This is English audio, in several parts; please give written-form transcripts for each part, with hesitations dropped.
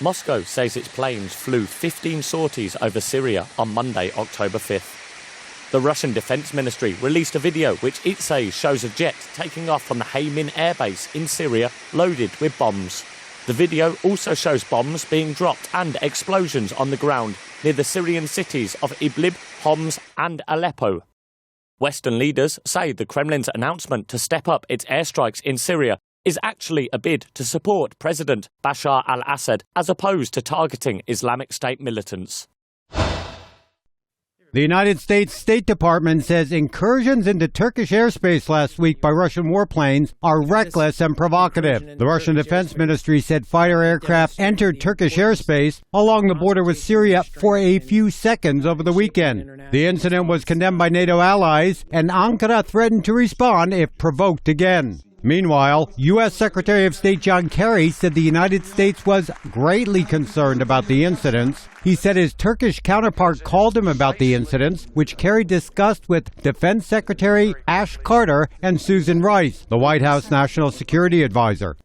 Moscow says its planes flew 15 sorties over Syria on Monday, October 5th. The Russian Defense Ministry released a video which it says shows a jet taking off from the Haymin airbase in Syria loaded with bombs. The video also shows bombs being dropped and explosions on the ground near the Syrian cities of Idlib, Homs and Aleppo. Western leaders say the Kremlin's announcement to step up its airstrikes in Syria is actually a bid to support President Bashar al-Assad as opposed to targeting Islamic State militants. The United States State Department says incursions into Turkish airspace last week by Russian warplanes are reckless and provocative. The Russian Defense Ministry said fighter aircraft entered Turkish airspace along the border with Syria for a few seconds over the weekend. The incident was condemned by NATO allies, and Ankara threatened to respond if provoked again. Meanwhile, U.S. Secretary of State John Kerry said the United States was greatly concerned about the incidents. He said his Turkish counterpart called him about the incidents, which Kerry discussed with Defense Secretary Ash Carter and Susan Rice, the White House National Security Advisor.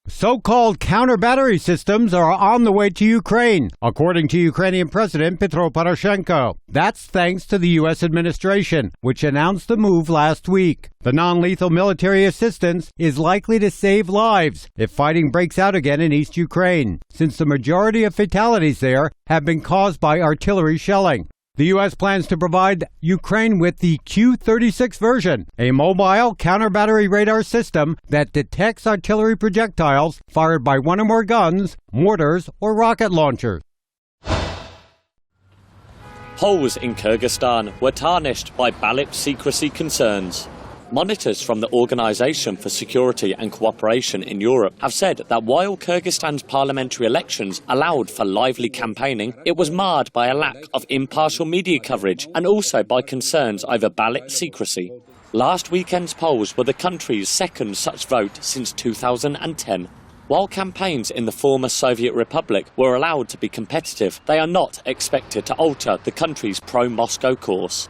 So-called counter-battery systems are on the way to Ukraine, according to Ukrainian President Petro Poroshenko. That's thanks to the U.S. administration, which announced the move last week. The non-lethal military assistance is likely to save lives if fighting breaks out again in East Ukraine, since the majority of fatalities there have been caused by artillery shelling. The U.S. plans to provide Ukraine with the Q-36 version, a mobile counter-battery radar system that detects artillery projectiles fired by one or more guns, mortars, or rocket launchers. Polls in Kyrgyzstan were tarnished by ballot secrecy concerns. Monitors from the Organisation for Security and Cooperation in Europe have said that while Kyrgyzstan's parliamentary elections allowed for lively campaigning, it was marred by a lack of impartial media coverage and also by concerns over ballot secrecy. Last weekend's polls were the country's second such vote since 2010. While campaigns in the former Soviet Republic were allowed to be competitive, they are not expected to alter the country's pro-Moscow course.